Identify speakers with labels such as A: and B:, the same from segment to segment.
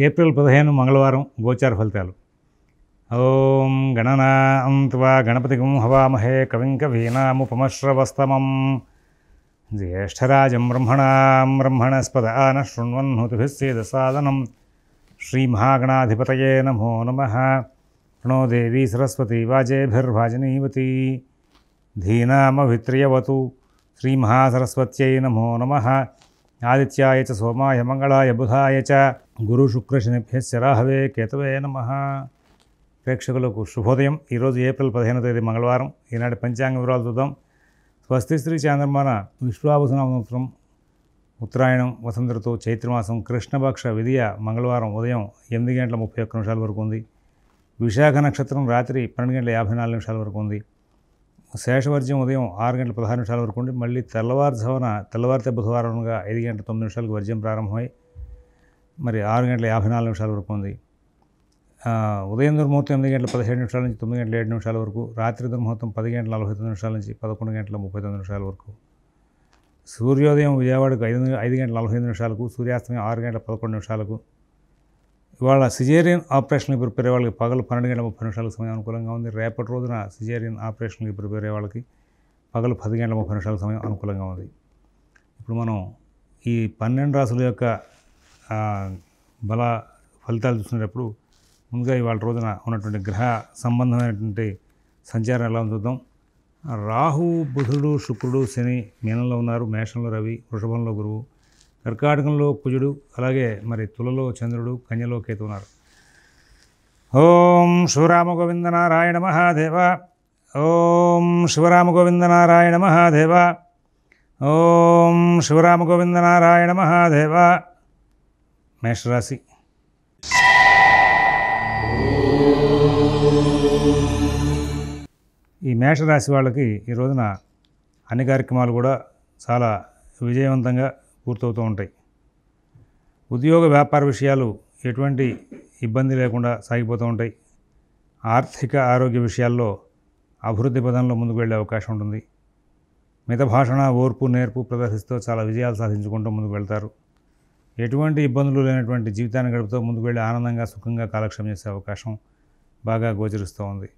A: April 15 మంగళవారం గోచార ఫలితాలు. ఓం గణనాం త్వా గణపతిగం హవామహే కవిం కవీనాముపమశ్రవస్తమం జ్యేష్ఠరాజం బ్రహ్మణాం బ్రహ్మణస్పదాన శృణ్వన్నోతిభిः సేదసాదనం శ్రీమహాగణాధిపతయే నమో నమః. ప్రణో దేవీ సరస్వతీ వాజేభిర్వాజనీవతి ధీనామభిత్రియవతు శ్రీమహాసరస్వత్యై నమో నమః. ఆదిత్యాయ చ సోమాయ మంగళాయ బుధాయ చ గురు శుక్ర శనిభ్యశ్చ రాహవే కేతవే నమః. ప్రేక్షకులకు శుభోదయం. ఈరోజు ఏప్రిల్ 15వ తేదీ మంగళవారం. ఈనాటి పంచాంగ వివరాలు చూద్దాం. స్వస్తి శ్రీ చాంద్రమాన విశ్వావసన సంవత్సరం ఉత్తరాయణం వసంత ఋతువు చైత్రమాసం కృష్ణపక్ష విధియ మంగళవారం ఉదయం 8:31 వరకు ఉంది. విశాఖ నక్షత్రం రాత్రి 12:54 వరకు ఉంది. శేషవర్జ్యం ఉదయం 6:16 వరకు ఉండి మళ్ళీ తెల్లవారితే బుధవారంగా 5:09 వర్జ్యం ప్రారంభమై మరి 6:54 వరకు ఉంది. ఉదయం దుర్ముహూర్తం 8:17 నుంచి 9:07 వరకు, రాత్రి దుర్ముహూర్తం 10:49 నుంచి 11:39 వరకు. సూర్యోదయం విజయవాడకు 5:45, సూర్యాస్తమయం 6:11. ఇవాళ సిజేరియన్ ఆపరేషన్కి ప్రిపేర్ అయ్యే వాళ్ళకి పగలు 12:30 సమయం అనుకూలంగా ఉంది. రేపటి రోజున సిజేరియన్ ఆపరేషన్కి ప్రిపేర్ అయ్యే వాళ్ళకి పగలు 10:30 సమయం అనుకూలంగా ఉంది. ఇప్పుడు మనం ఈ 12 రాసుల యొక్క బల ఫలితాలు చూసినప్పుడు ముందుగా ఇవాళ రోజున ఉన్నటువంటి గ్రహ సంబంధమైనటువంటి సంచారం ఎలా చూద్దాం. రాహు, బుధుడు, శుక్రుడు, శని మీనంలో ఉన్నారు. మేషంలో రవి, వృషభంలో గురువు, కర్కాటకంలో కుజుడు, అలాగే మరి తులలో చంద్రుడు, కన్యలో కేతు ఉన్నారు. ఓం శివరామ గోవింద నారాయణ మహాదేవ. ఓం శివరామ గోవింద నారాయణ మహాదేవ. ఓం శివరామ గోవింద నారాయణ మహాదేవ. మేషరాశి. ఈ మేషరాశి వాళ్ళకి ఈ రోజున అన్ని కార్యక్రమాలు కూడా చాలా విజయవంతంగా పూర్తవుతూ ఉంటాయి. ఉద్యోగ వ్యాపార విషయాలు ఎటువంటి ఇబ్బంది లేకుండా సాగిపోతూ ఉంటాయి. ఆర్థిక ఆరోగ్య విషయాల్లో అభివృద్ధి పదంలో ముందుకు వెళ్ళే అవకాశం ఉంటుంది. మిత భాషణ, ఓర్పు, నేర్పు ప్రదర్శిస్తూ చాలా విజయాలు సాధించుకుంటూ ముందుకు వెళ్తారు. ఎటువంటి ఇబ్బందులు లేనటువంటి జీవితాన్ని గడుపుతూ ముందుకు వెళ్ళి ఆనందంగా, సుఖంగా కాలక్షేపం చేసే అవకాశం బాగా గోచరిస్తూ ఉంది.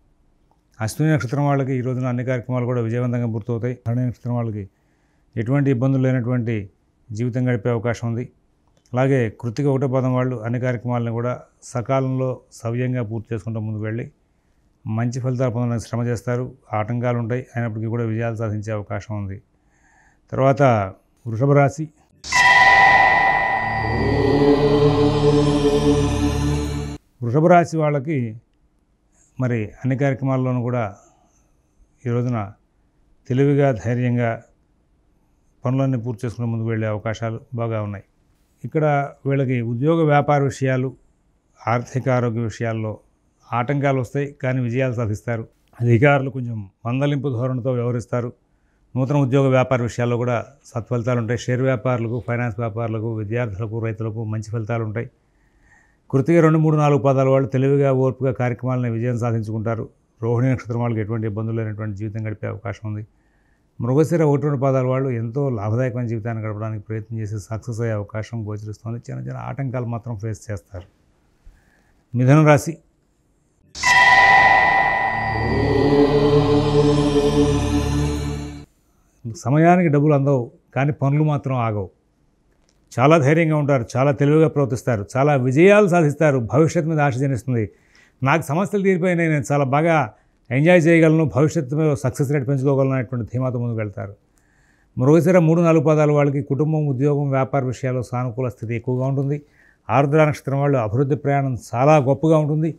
A: అశ్విని నక్షత్రం వాళ్ళకి ఈ రోజున అన్ని కార్యక్రమాలు కూడా విజయవంతంగా పూర్తవుతాయి. భరణి నక్షత్రం వాళ్ళకి ఎటువంటి ఇబ్బందులు లేనటువంటి జీవితం గడిపే అవకాశం ఉంది. అలాగే కృత్తిక 1వ పాదం వాళ్ళు అన్ని కార్యక్రమాలను కూడా సకాలంలో సవ్యంగా పూర్తి చేసుకుంటూ ముందుకు వెళ్ళి మంచి ఫలితాలు పొందడానికి శ్రమ చేస్తారు. ఆటంకాలు ఉంటాయి, అయినప్పటికీ కూడా విజయాలు సాధించే అవకాశం ఉంది. తర్వాత వృషభ రాశి. వృషభ రాశి వాళ్ళకి మరి అన్ని కార్యక్రమాల్లోనూ కూడా ఈ రోజున తెలివిగా, ధైర్యంగా పనులన్నీ పూర్తి చేసుకుని ముందుకు వెళ్ళే అవకాశాలు బాగా ఉన్నాయి. ఇక్కడ వీళ్ళకి ఉద్యోగ వ్యాపార విషయాలు, ఆర్థిక ఆరోగ్య విషయాల్లో ఆటంకాలు వస్తాయి, కానీ విజయాలు సాధిస్తారు. అధికారులు కొంచెం మందలింపు ధోరణితో వ్యవహరిస్తారు. నూతన ఉద్యోగ వ్యాపార విషయాల్లో కూడా సత్ఫలితాలు ఉంటాయి. షేర్ వ్యాపారులకు, ఫైనాన్స్ వ్యాపారులకు, విద్యార్థులకు, రైతులకు మంచి ఫలితాలు ఉంటాయి. కృతిగా 2, 3, 4 పాదాల వాళ్ళు తెలివిగా, ఓర్పుగా కార్యక్రమాలను విజయం సాధించుకుంటారు. రోహిణి నక్షత్రం వాళ్ళకి ఎటువంటి ఇబ్బందులు లేనటువంటి జీవితం గడిపే అవకాశం ఉంది. మృగశిర 1, 2 పాదాల వాళ్ళు ఎంతో లాభదాయకమైన జీవితాన్ని గడపడానికి ప్రయత్నం చేసి సక్సెస్ అయ్యే అవకాశం గోచరిస్తుంది. చిన్న ఆటంకాలు మాత్రం ఫేస్ చేస్తారు. మిథున రాశి. సమయానికి డబ్బులు అందవు, కానీ పనులు మాత్రం ఆగవు. చాలా ధైర్యంగా ఉంటారు, చాలా తెలివిగా ప్రవర్తిస్తారు, చాలా విజయాలు సాధిస్తారు. భవిష్యత్తు మీద ఆశ జనిస్తుంది. నాకు సమస్యలు తీరిపోయినాయి, నేను చాలా బాగా ఎంజాయ్ చేయగలను, భవిష్యత్తు మీద సక్సెస్ రేట్ పెంచుకోగలను అనేటువంటి ధీమాతో ముందుకు వెళ్తారు. మృగశిర 3, 4 పాదాల వాళ్ళకి కుటుంబం, ఉద్యోగం, వ్యాపార విషయాల్లో సానుకూల స్థితి ఎక్కువగా ఉంటుంది. ఆర్ద్ర నక్షత్రం వాళ్ళు అభివృద్ధి ప్రయాణం చాలా గొప్పగా ఉంటుంది.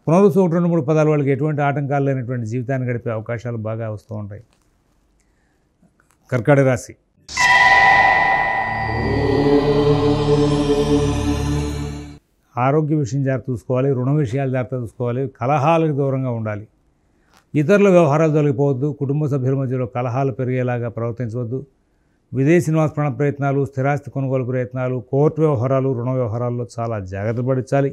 A: పునరుసు 1, 2, 3 పదాల వాళ్ళకి ఎటువంటి ఆటంకాలు లేనటువంటి జీవితాన్ని గడిపే అవకాశాలు బాగా వస్తూ ఉంటాయి. కర్కాటక రాశి. ఆరోగ్య విషయం జాగ్రత్త చూసుకోవాలి, రుణ విషయాలు జాగ్రత్త చూసుకోవాలి, కలహాలకు దూరంగా ఉండాలి. ఇతరుల వ్యవహారాలు తొలగిపోవద్దు, కుటుంబ సభ్యుల మధ్యలో కలహాలు పెరిగేలాగా ప్రవర్తించవద్దు. విదేశీ నివాస ప్రయత్నాలు, స్థిరాస్తి కొనుగోలు ప్రయత్నాలు, కోర్టు వ్యవహారాలు, రుణ వ్యవహారాల్లో చాలా జాగ్రత్త పడించాలి.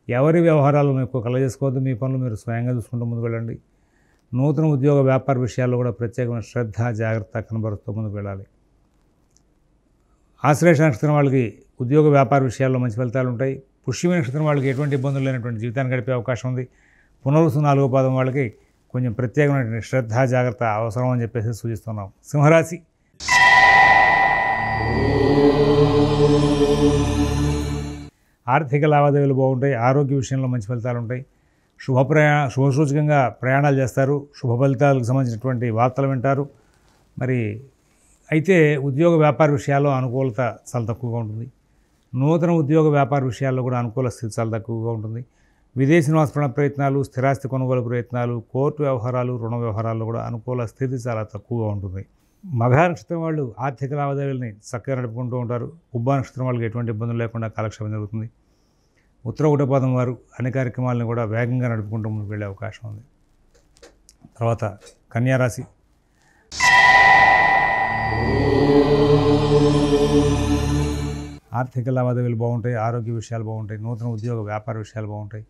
A: ఎవరి వ్యవహారాలను ఎక్కువ కలగజేసుకోవద్దు. మీ పనులు మీరు స్వయంగా చూసుకుంటూ ముందుకు వెళ్ళండి. నూతన ఉద్యోగ వ్యాపార విషయాల్లో కూడా ప్రత్యేకమైన శ్రద్ధ, జాగ్రత్త కనబరుస్తూ ముందుకు వెళ్ళాలి. ఆశ్లేష నక్షత్రం వాళ్ళకి ఉద్యోగ వ్యాపార విషయాల్లో మంచి ఫలితాలు ఉంటాయి. పుష్యమి నక్షత్రం వాళ్ళకి ఎటువంటి ఇబ్బందులు లేనటువంటి జీవితాన్ని గడిపే అవకాశం ఉంది. పునరుసు 4వ పాదం వాళ్ళకి కొంచెం ప్రత్యేకమైనటువంటి శ్రద్ధ జాగ్రత్త అవసరం అని చెప్పేసి సూచిస్తున్నాం. సింహరాశి ఆర్థిక లావాదేవీలు బాగుంటాయి. ఆరోగ్య విషయంలో మంచి ఫలితాలు ఉంటాయి. శుభసూచకంగా ప్రయాణాలు చేస్తారు. శుభ ఫలితాలకు సంబంధించినటువంటి వార్తలు వింటారు. మరి అయితే ఉద్యోగ వ్యాపార విషయాల్లో అనుకూలత చాలా తక్కువగా ఉంటుంది. నూతన ఉద్యోగ వ్యాపార విషయాల్లో కూడా అనుకూల స్థితి చాలా తక్కువగా ఉంటుంది. విదేశీ నివాస ప్రయత్నాలు, స్థిరాస్తి కొనుగోలు ప్రయత్నాలు, కోర్టు వ్యవహారాలు, రుణ వ్యవహారాల్లో కూడా అనుకూల స్థితి చాలా తక్కువగా ఉంటుంది. మఘ నక్షత్రం వాళ్ళు ఆర్థిక లావాదేవీలని చక్కగా నడుపుకుంటూ ఉంటారు. కుబ్బ నక్షత్రం వాళ్ళకి ఎటువంటి ఇబ్బందులు లేకుండా కాలక్షేపం జరుగుతుంది. ఉత్తర ఒకటో పాదం వారు అన్ని కార్యక్రమాలను కూడా వేగంగా నడుపుకుంటూ ముందుకు వెళ్ళే అవకాశం ఉంది. తర్వాత కన్యారాశి ఆర్థిక లావాదేవీలు బాగుంటాయి. ఆరోగ్య విషయాలు బాగుంటాయి. నూతన ఉద్యోగ వ్యాపార విషయాలు బాగుంటాయి.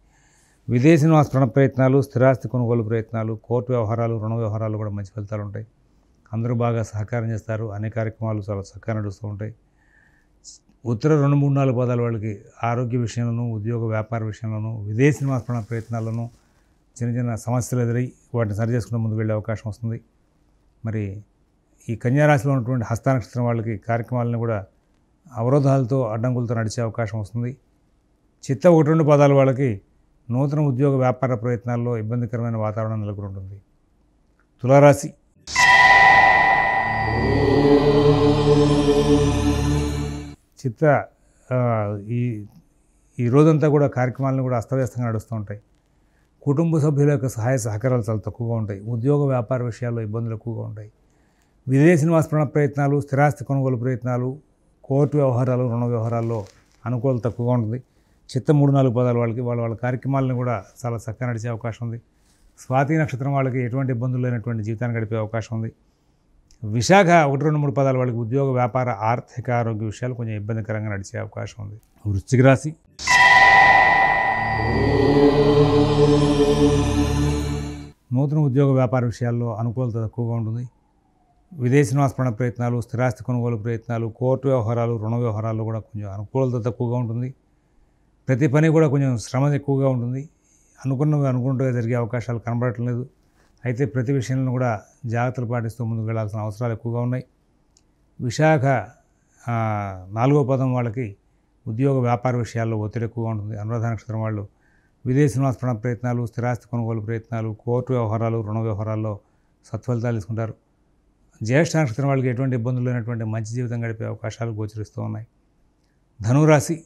A: విదేశీ నివాస ప్రయత్నాలు, స్థిరాస్తి కొనుగోలు ప్రయత్నాలు, కోర్టు వ్యవహారాలు, రుణ వ్యవహారాలు కూడా మంచి ఫలితాలు ఉంటాయి. అందరూ బాగా సహకారం చేస్తారు. అన్ని కార్యక్రమాలు చాలా చక్కగా నడుస్తూ ఉంటాయి. ఉత్తర 2, 3, 4 పాదాల వాళ్ళకి ఆరోగ్య విషయంలోనూ, ఉద్యోగ వ్యాపార విషయంలోనూ, విదేశీ నివాస ప్రయత్నాల్లోనూ చిన్న చిన్న సమస్యలు ఎదురై వాటిని సరి చేసుకుని ముందుకు వెళ్ళే అవకాశం వస్తుంది. మరి ఈ కన్యారాశిలో ఉన్నటువంటి హస్త నక్షత్రం వాళ్ళకి కార్యక్రమాలను కూడా అవరోధాలతో అడ్డంకులతో నడిచే అవకాశం వస్తుంది. చిత్త 1, 2 పాదాల వాళ్ళకి నూతన ఉద్యోగ వ్యాపార ప్రయత్నాల్లో ఇబ్బందికరమైన వాతావరణం నెలకొని ఉంటుంది. తులారాశి చిత్త ఈ రోజంతా కూడా కార్యక్రమాలను కూడా అస్తవ్యస్తంగా నడుస్తూ ఉంటాయి. కుటుంబ సభ్యుల యొక్క సహాయ సహకారాలు చాలా తక్కువగా ఉంటాయి. ఉద్యోగ వ్యాపార విషయాల్లో ఇబ్బందులు ఎక్కువగా ఉంటాయి. విదేశీ నివాస ప్రయత్నాలు, స్థిరాస్తి కొనుగోలు ప్రయత్నాలు, కోర్టు వ్యవహారాలు, రుణ వ్యవహారాల్లో అనుకూలత తక్కువగా ఉంటుంది. చిత్త 3, 4 పాదాల వాళ్ళకి వాళ్ళ కార్యక్రమాలను కూడా చాలా చక్కగా నడిచే అవకాశం ఉంది. స్వాతి నక్షత్రం వాళ్ళకి ఎటువంటి ఇబ్బందులు లేనటువంటి జీవితాన్ని గడిపే అవకాశం ఉంది. విశాఖ 1, 2, 3 పాదాల వాళ్ళకి ఉద్యోగ వ్యాపార ఆర్థిక ఆరోగ్య విషయాలు కొంచెం ఇబ్బందికరంగా నడిచే అవకాశం ఉంది. వృశ్చిక రాశి నూతన ఉద్యోగ వ్యాపార విషయాల్లో అనుకూలత తక్కువగా ఉంటుంది. విదేశీ నివాస ప్రయత్నాలు, స్థిరాస్తి కొనుగోలు ప్రయత్నాలు, కోర్టు వ్యవహారాలు, రుణ వ్యవహారాల్లో కూడా కొంచెం అనుకూలత తక్కువగా ఉంటుంది. ప్రతి పని కూడా కొంచెం శ్రమ ఎక్కువగా ఉంటుంది. అనుకున్నట్టుగా జరిగే అవకాశాలు కనబడటం లేదు. అయితే ప్రతి విషయంలో కూడా జాగ్రత్తలు పాటిస్తూ ముందుకు వెళ్లాల్సిన అవసరాలు ఎక్కువగా ఉన్నాయి. విశాఖ 4వ పాదం వాళ్ళకి ఉద్యోగ వ్యాపార విషయాల్లో ఒత్తిడి ఎక్కువగా ఉంటుంది. అనురాధ నక్షత్రం వాళ్ళు విదేశీ నివాస ప్రయత్నాలు, స్థిరాస్తి కొనుగోలు ప్రయత్నాలు, కోర్టు వ్యవహారాలు, రుణ వ్యవహారాల్లో సత్ఫలితాలు తీసుకుంటారు. జ్యేష్ఠ నక్షత్రం వాళ్ళకి ఎటువంటి ఇబ్బందులు లేనటువంటి మంచి జీవితం గడిపే అవకాశాలు గోచరిస్తూ ఉన్నాయి. ధనురాశి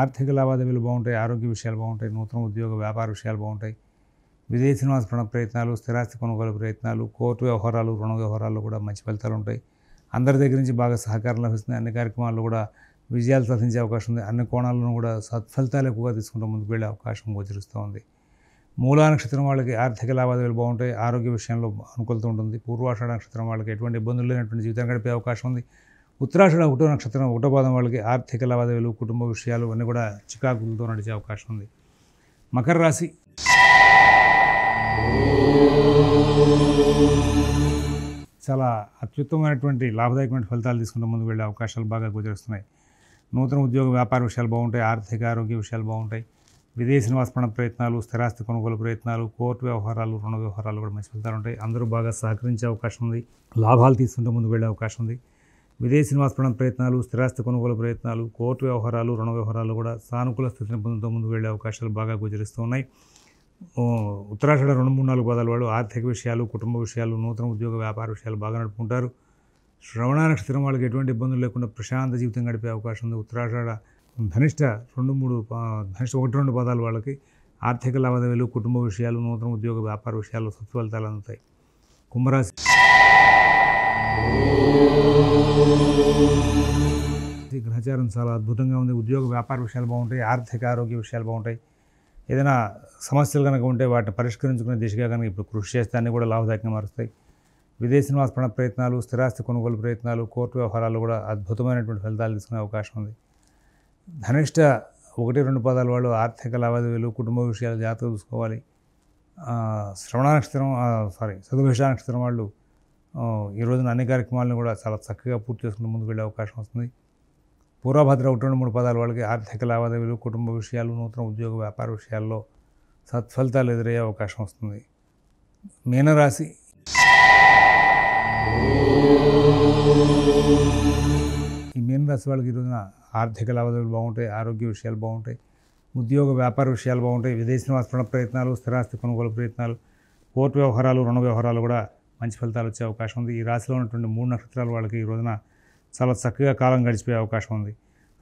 A: ఆర్థిక లావాదేవీలు బాగుంటాయి. ఆరోగ్య విషయాలు బాగుంటాయి. నూతన ఉద్యోగ వ్యాపార విషయాలు బాగుంటాయి. విదేశీ నివాస ప్రయత్నాలు, స్థిరాస్తి కొనుగోలు ప్రయత్నాలు, కోర్టు వ్యవహారాలు, రుణ వ్యవహారాల్లో కూడా మంచి ఫలితాలు ఉంటాయి. అందరి దగ్గర నుంచి బాగా సహకారం లభిస్తుంది. అన్ని కార్యక్రమాల్లో కూడా విజయాలు సాధించే అవకాశం ఉంది. అన్ని కోణాలను కూడా సత్ఫలితాలు ఎక్కువగా తీసుకుంటూ ముందుకు వెళ్ళే అవకాశం గోచరిస్తూ ఉంది. మూలా నక్షత్రం వాళ్ళకి ఆర్థిక లావాదేవీలు బాగుంటాయి. ఆరోగ్య విషయంలో అనుకూలత ఉంటుంది. పూర్వాషాఢ నక్షత్రం వాళ్ళకి ఎటువంటి ఇబ్బందులు లేనటువంటి జీవితం గడిపే అవకాశం ఉంది. ఉత్తరాషాఢ 1వ నక్షత్రం 1వ పాదం వాళ్ళకి ఆర్థిక లావాదేవీలు, కుటుంబ విషయాలు అన్నీ కూడా చికాకులతో నడిచే అవకాశం ఉంది. మకర రాశి చాలా అత్యుత్తమమైనటువంటి లాభదాయకమైన ఫలితాలు తీసుకుంటూ ముందుకు వెళ్ళే అవకాశాలు బాగా గోచరిస్తున్నాయి. నూతన ఉద్యోగ వ్యాపార విషయాలు బాగుంటాయి. ఆర్థిక ఆరోగ్య విషయాలు బాగుంటాయి. విదేశీ నివాస ప్రయత్నాలు, స్థిరాస్తి కొనుగోలు ప్రయత్నాలు, కోర్టు వ్యవహారాలు, రుణ వ్యవహారాలు కూడా మంచి ఫలితాలు ఉంటాయి. అందరూ బాగా సహకరించే అవకాశం ఉంది. లాభాలు తీసుకుంటూ ముందుకు వెళ్ళే అవకాశం ఉంది. విదేశీ నివాస ప్రయత్నాలు, స్థిరాస్తి కొనుగోలు ప్రయత్నాలు, కోర్టు వ్యవహారాలు, రుణ వ్యవహారాలు కూడా సానుకూల స్థితిని పొందుతూ ముందుకు వెళ్ళే అవకాశాలు బాగా గోచరిస్తూ ఉన్నాయి. ఉత్తరాషాఢ 2, 3, 4 పాదాల వాళ్ళు ఆర్థిక విషయాలు, కుటుంబ విషయాలు, నూతన ఉద్యోగ వ్యాపార విషయాలు బాగా నడుపుకుంటారు. శ్రవణ నక్షత్రం వాళ్ళకి ఎటువంటి ఇబ్బందులు లేకుండా ప్రశాంత జీవితం గడిపే అవకాశం ఉంది. ఉత్తరాషాఢ ధనిష్ట 1, 2 పాదాల వాళ్ళకి ఆర్థిక లావాదేవీలు, కుటుంబ విషయాలు, నూతన ఉద్యోగ వ్యాపార విషయాల్లో సత్ఫలితాలు అందుతాయి. కుంభరాశి గ్రహచారం చాలా అద్భుతంగా ఉంది. ఉద్యోగ వ్యాపార విషయాలు బాగుంటాయి. ఆర్థిక ఆరోగ్య విషయాలు బాగుంటాయి. ఏదైనా సమస్యలు కనుక ఉంటే వాటిని పరిష్కరించుకునే దిశగా కనుక ఇప్పుడు కృషి చేస్తే అన్నీ కూడా లాభదాయకంగా మారుస్తాయి. విదేశీ నివాస ప్రయత్నాలు, స్థిరాస్తి కొనుగోలు ప్రయత్నాలు, కోర్టు వ్యవహారాలు కూడా అద్భుతమైనటువంటి ఫలితాలు తీసుకునే అవకాశం ఉంది. ధనిష్ట 1, 2 పాదాల వాళ్ళు ఆర్థిక లావాదేవీలు, కుటుంబ విషయాలు జాగ్రత్తగా చూసుకోవాలి. శ్రవణ నక్షత్రం శతభిష నక్షత్రం వాళ్ళు ఈ రోజున అన్ని కార్యక్రమాలను కూడా చాలా చక్కగా పూర్తి చేసుకుంటూ ముందుకు వెళ్ళే అవకాశం వస్తుంది. పూర్వభద్ర 1-2-3 పదాల వాళ్ళకి ఆర్థిక లావాదేవీలు, కుటుంబ విషయాలు, నూతన ఉద్యోగ వ్యాపార విషయాల్లో సత్ఫలితాలు ఎదురయ్యే అవకాశం వస్తుంది. మీనరాశి ఈ మీనరాశి వాళ్ళకి ఈ రోజున ఆర్థిక లావాదేవీలు బాగుంటాయి, ఆరోగ్య విషయాలు బాగుంటాయి, ఉద్యోగ వ్యాపార విషయాలు బాగుంటాయి, విదేశీ నివాస ప్రయత్నాలు, స్థిరాస్తి కొనుగోలు ప్రయత్నాలు, కోర్టు వ్యవహారాలు, రుణ వ్యవహారాలు కూడా మంచి ఫలితాలు వచ్చే అవకాశం ఉంది. ఈ రాశిలో ఉన్నటువంటి 3 నక్షత్రాల వాళ్ళకి ఈ రోజున చాలా చక్కగా కాలం గడిచిపోయే అవకాశం ఉంది.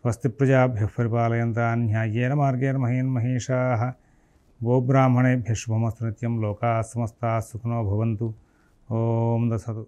A: స్వస్తి ప్రజాభ్యః పరిపాలయంతాం న్యాయేన మార్గేణ మహీన్ మహేషాః గోబ్రాహ్మణేభ్యః శుభమస్తు నిత్యం. లోకాః సమస్తాః సుఖినో భవంతు. ఓం దసతు.